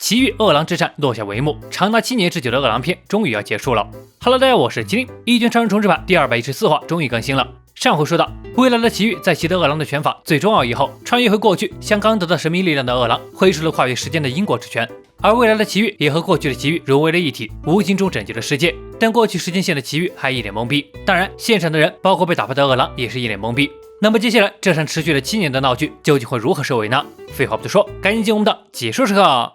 奇遇饿狼之战落下帷幕，长达7年之久的饿狼篇终于要结束了。Hello， 大家好，我是麒麟。一拳超人重置版第214话终于更新了。上回说到，未来的奇遇在习得饿狼的拳法最终奥以后，穿越回过去，向刚得到神秘力量的饿狼挥出了跨越时间的因果之拳。而未来的奇遇也和过去的奇遇融为了一体，无形中拯救了世界。但过去时间线的奇遇还一脸懵逼，当然，现场的人包括被打败的饿狼也是一脸懵逼。那么接下来这场持续了7年的闹剧究竟会如何收尾呢？废话不多说，赶紧进我们的解说时刻。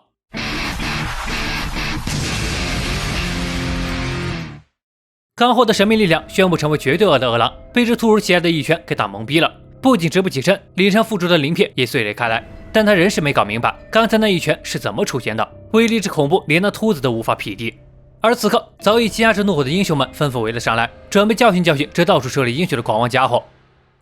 刚获得神秘力量，宣布成为绝对恶的饿狼，被这突如其来的一拳给打懵逼了，不仅直不起身，脸上附着的鳞片也碎裂开来。但他仍是没搞明白，刚才那一拳是怎么出现的，威力之恐怖，连那秃子都无法匹敌。而此刻，早已积压着怒火的英雄们纷纷围了上来，准备教训教训这到处设立英雄的狂妄家伙。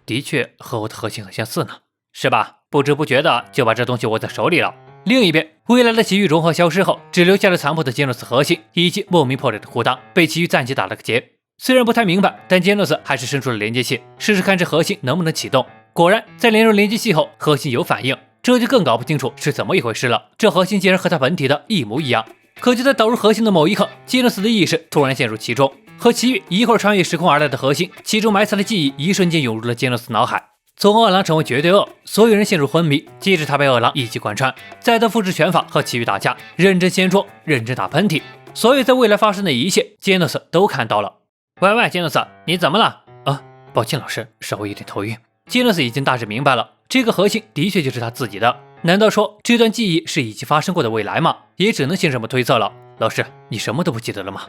的确和我的核心很相似呢，是吧？不知不觉的就把这东西握在手里了。另一边，未来的奇遇融合消失后，只留下了残破的杰诺斯核心以及莫名破裂的裤裆，被奇遇暂且打了个结。虽然不太明白，但杰诺斯还是伸出了连接器，试试看这核心能不能启动。果然，在连入连接器后，核心有反应，这就更搞不清楚是怎么一回事了。这核心竟然和他本体的一模一样。可就在导入核心的某一刻，杰诺斯的意识突然陷入其中，和奇遇一会儿穿越时空而来的核心，其中埋藏的记忆一瞬间涌入了杰诺斯脑海。从饿狼成为绝对恶，所有人陷入昏迷，接着他被饿狼一击贯穿，再他复制拳法和奇遇打架，认真掀桌，认真打喷嚏。所有在未来发生的一切，杰诺斯都看到了。喂，杰诺斯，你怎么了？抱歉老师，稍微有点头晕。杰诺斯已经大致明白了，这个核心的确就是他自己的。难道说这段记忆是已经发生过的未来吗？也只能先这么推测了。老师，你什么都不记得了吗？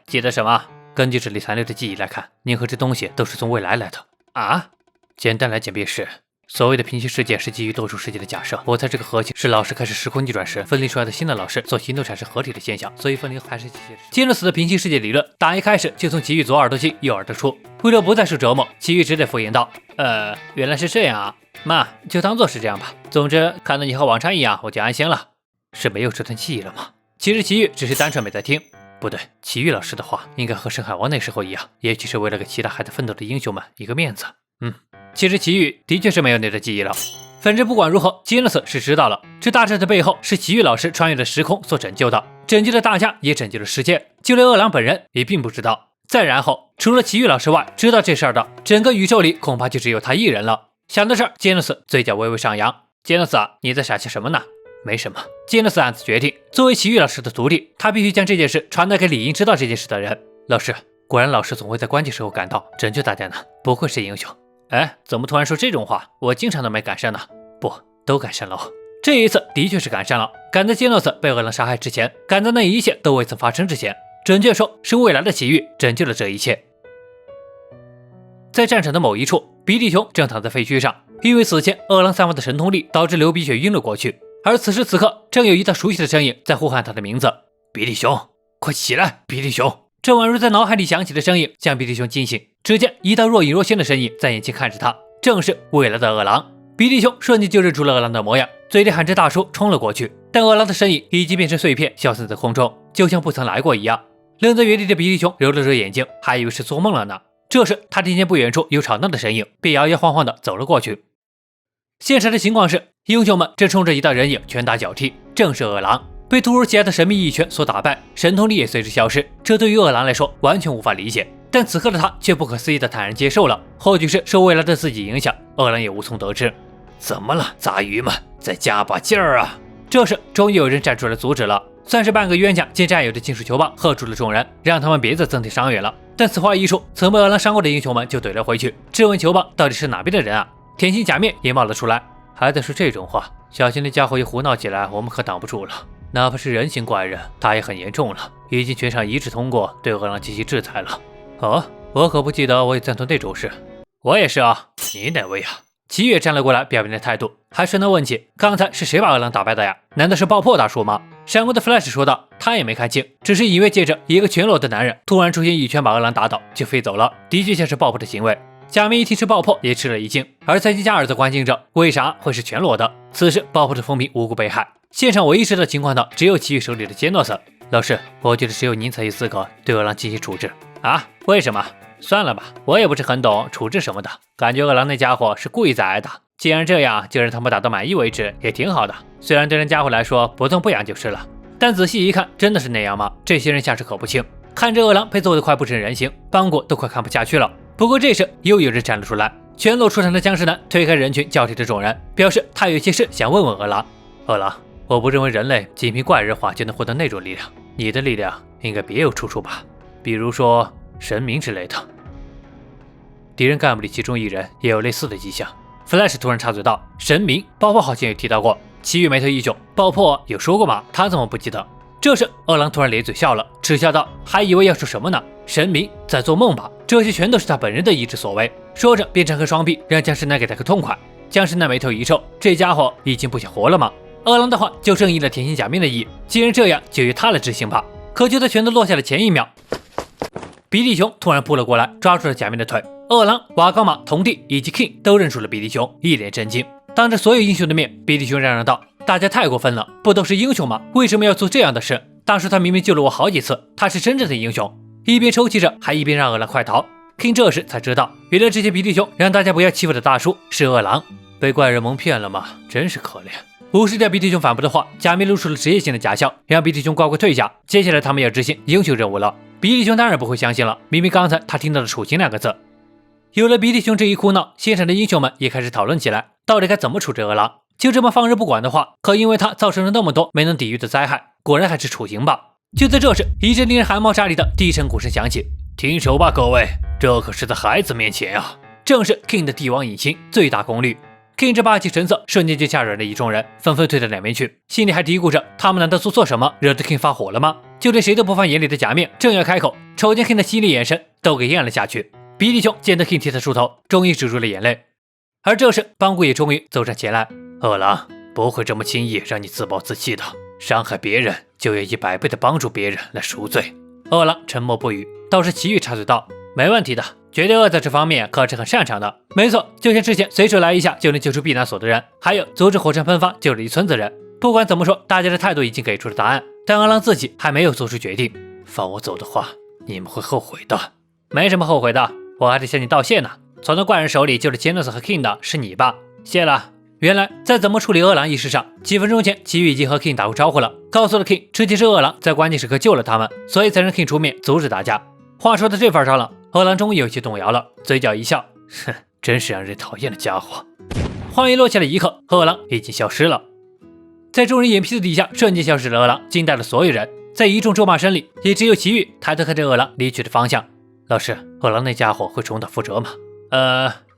记得什么？根据这里残留的记忆来看，您和这东西都是从未来来的啊。简单来讲便是，所谓的平行世界是基于多重世界的假设。我猜这个核心是老师开始时空逆转时分离出来的新的老师所形成产生合体的现象，所以分离还是机械。杰诺斯的平行世界理论打一开始就从奇遇左耳朵进右耳朵出，为了不再受折磨，奇遇只得敷衍道：原来是这样啊，妈，就当做是这样吧。总之看到你和往常一样，我就安心了。是没有这段记忆了吗？其实奇遇只是单纯没在听。不对，奇遇老师的话应该和深海王那时候一样，也许是为了给其他还在奋斗的英雄们一个面子。其实奇遇的确是没有那段记忆了。反正不管如何，杰诺斯是知道了，这大战的背后是奇遇老师穿越了时空所拯救的，拯救了大家，也拯救了世界。就连饿狼本人也并不知道。再然后，除了奇遇老师外，知道这事儿的整个宇宙里恐怕就只有他一人了。想到这儿，杰诺斯嘴角微微上扬。杰诺斯啊，你在傻气什么呢？没什么。杰诺斯暗自决定，作为奇遇老师的徒弟，他必须将这件事传达给理应知道这件事的人。老师，果然老师总会在关键时候赶到，拯救大家呢，不愧是英雄。怎么突然说这种话？我经常都没赶上呢。不，都赶上了哦。这一次的确是赶上了，赶在杰诺斯被饿狼杀害之前，赶在那一切都未曾发生之前。准确说，是未来的奇遇拯救了这一切。在战场的某一处，比利熊正躺在废墟上，因为此前饿狼散发的神通力导致流鼻血晕了过去。而此时此刻，正有一道熟悉的身影在呼喊他的名字：比利熊，快起来，比利熊！这宛如在脑海里响起的声音将比利熊惊醒，只见一道若隐若现的身影在眼前看着他，正是未来的饿狼。比利熊瞬间就认出了饿狼的模样，嘴里喊着大叔冲了过去，但饿狼的身影已经变成碎片消散在空中，就像不曾来过一样。愣在原地的比利熊揉了揉眼睛，还以为是做梦了呢。这时他听见不远处有吵闹的身影，便摇摇晃晃地走了过去。现实的情况是，英雄们正冲着一道人影拳打脚踢，正是饿狼。被突如其来的神秘一拳所打败，神通力也随之消失，这对于饿狼来说完全无法理解。但此刻的他却不可思议的坦然接受了，或许是受未来的自己影响，饿狼也无从得知。怎么了，杂鱼们，再加把劲儿啊！这时终于有人站出来阻止了，算是半个冤家见战友的金属球棒喝住了众人，让他们别再增添伤员了。但此话一出，曾被饿狼伤过的英雄们就怼了回去，质问球棒到底是哪边的人啊？甜心假面也冒了出来，还在说这种话，小心那家伙一胡闹起来，我们可挡不住了。哪怕是人形怪人，他也很严重了，已经全场一致通过对饿狼进行制裁了。我可不记得我也赞同这种事。我也是啊。你哪位啊？奇遇站了过来，表明了态度，还顺道问起刚才是谁把饿狼打败的呀？难道是爆破大叔吗？闪过的 Flash 说道，他也没看清，只是以为借着一个全裸的男人突然出现一拳把饿狼打倒就飞走了，的确像是爆破的行为。假面一听是爆破，也吃了一惊，而财经家尔则关心着为啥会是全裸的。此时爆破的风评无辜被害，现场唯一知道情况的只有奇遇手里的杰诺斯。老师，我觉得只有您才有资格对饿狼进行处置啊？为什么？算了吧，我也不是很懂处置什么的，感觉饿狼那家伙是故意在挨打。既然这样，就让他们打到满意为止，也挺好的。虽然对那家伙来说不痛不痒就是了。但仔细一看，真的是那样吗？这些人下手可不轻，看着饿狼被揍得快不成人形，邦果都快看不下去了。不过这时又有人站了出来，全裸出场的僵尸男推开人群交替的众人，表示他有些事想问问饿狼。饿狼，我不认为人类仅凭怪人化就能获得那种力量，你的力量应该别有出处吧？比如说神明之类的。敌人干部里其中一人也有类似的迹象。Flash 突然插嘴道：“神明，爆破好像有提到过。”奇遇眉头一皱，爆破有说过吗？他怎么不记得？这时饿狼突然咧嘴笑了，嗤笑道：“还以为要说什么呢？神明在做梦吧？这些全都是他本人的意志所为。”说着便张开双臂，让僵尸男给他个痛快。僵尸男眉头一皱，这家伙已经不想活了吗？饿狼的话就正应了甜心假面的意，既然这样，就由他来执行吧。可就在拳头落下的前一秒，比利熊突然扑了过来，抓住了假面的腿。饿狼、瓦高玛、童弟以及 King 都认出了比利熊，一脸震惊。当着所有英雄的面，比利熊嚷嚷道：“大家太过分了，不都是英雄吗？为什么要做这样的事？大叔他明明救了我好几次，他是真正的英雄。”一边抽泣着，还一边让饿狼快逃。King 这时才知道，原来之前比利熊让大家不要欺负的大叔是饿狼，被怪人蒙骗了吗？真是可怜。无视掉比利熊反驳的话，假面露出了职业性的假笑，让比利熊乖乖退下。接下来他们要执行英雄任务了。比利熊当然不会相信了，明明刚才他听到了处刑2个字。有了比利熊这一哭闹，现场的英雄们也开始讨论起来，到底该怎么处置饿狼。就这么放任不管的话，可因为他造成了那么多没能抵御的灾害，果然还是处刑吧。就在这时，一阵令人汗毛炸立的低沉鼓声响起，停手吧各位，这可是在孩子面前啊！正是 King 的帝王隐形最大功率。King 这霸气神色瞬间就吓软了一众人，纷纷退到两边去，心里还嘀咕着，他们难道做错什么惹得 King 发火了吗？就连谁都不放眼里的假面正要开口，瞅见 King 的犀利眼神都给咽了下去。比利熊见得 King 替他出头，终于止住了眼泪。而这时邦古也终于走上前来：“饿狼，不会这么轻易让你自暴自弃的，伤害别人就要100倍的帮助别人来赎罪。”饿狼沉默不语，倒是奇遇插嘴道：“没问题的，绝对饿在这方面可是很擅长的。没错，就像之前随手来一下就能救出避难所的人，还有阻止火山喷发救了一村子人。不管怎么说，大家的态度已经给出了答案，但饿狼自己还没有做出决定。放我走的话，你们会后悔的。”“没什么后悔的，我还得向你道谢呢。从那怪人手里救了杰诺斯和 King 的是你吧？谢了。”原来在怎么处理饿狼一事上，几分钟前奇遇已经和 King 打过招呼了，告诉了 King 这就是饿狼在关键时刻救了他们，所以才让 King 出面阻止大家。话说到这份上了，饿狼终于有些动摇了，嘴角一笑，哼，真是让人讨厌的家伙。话音落下的一刻，饿狼已经消失了。在众人眼皮子底下瞬间消失的饿狼惊呆了所有人，在一众咒骂声里，也只有奇遇抬头看着饿狼离去的方向。老师，饿狼那家伙会重蹈覆辙吗？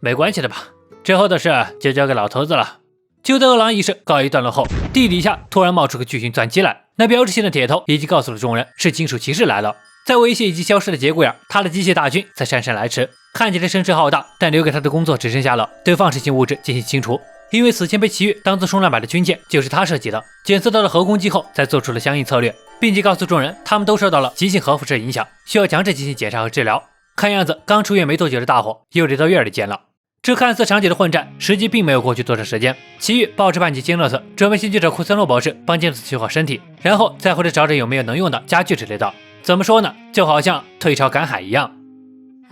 没关系的吧，之后的事就交给老头子了。就在饿狼一事告一段落后，地底下突然冒出个巨型钻机来，那标志性的铁头已经告诉了众人是金属骑士来了。在威胁已经消失的节骨眼，他的机械大军才姗姗来迟，看起来声势浩大，但留给他的工作只剩下了对放射性物质进行清除。因为此前被奇遇当做冲浪板的军舰就是他设计的，检测到了核攻击后才做出了相应策略，并且告诉众人他们都受到了急性核辐射影响，需要强制进行检查和治疗。看样子刚出院没多久的大伙又得到院里见了。这看似长久的混战，实际并没有过去多长时间。奇遇抱着半截金乐色，准备先去找库森洛博士帮金乐斯修好身体，然后再回来找找有没有能用的家具之类的。怎么说呢，就好像退潮赶海一样。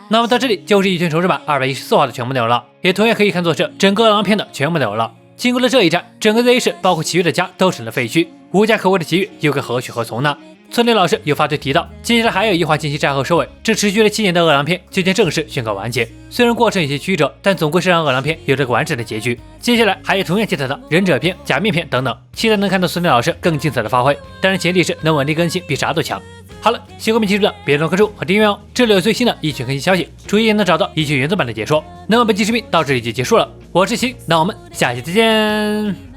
那么到这里就是《一拳重置版》214话的全部内容了，也同样可以看作是整个饿狼篇的全部内容了。经过了这一战，整个 Z 市包括奇遇的家都成了废墟，无家可归的奇遇又该何去何从呢？村里老师有发队提到，接下来还有一话进行战后收尾，这持续了7年的饿狼篇就将正式宣告完结。虽然过程有些曲折，但总归是让饿狼篇有了个完整的结局。接下来还有同样精彩的忍者篇、假面篇等等，期待能看到村里老师更精彩的发挥。当然前提是能稳定更新，比啥都强。好了，喜欢本期视频的别忘了关注和订阅哦，这里有最新的一拳更新消息，注意也能找到一拳原作版的解说。那么本期视频到这里就结束了，我是秦，那我们下期再见。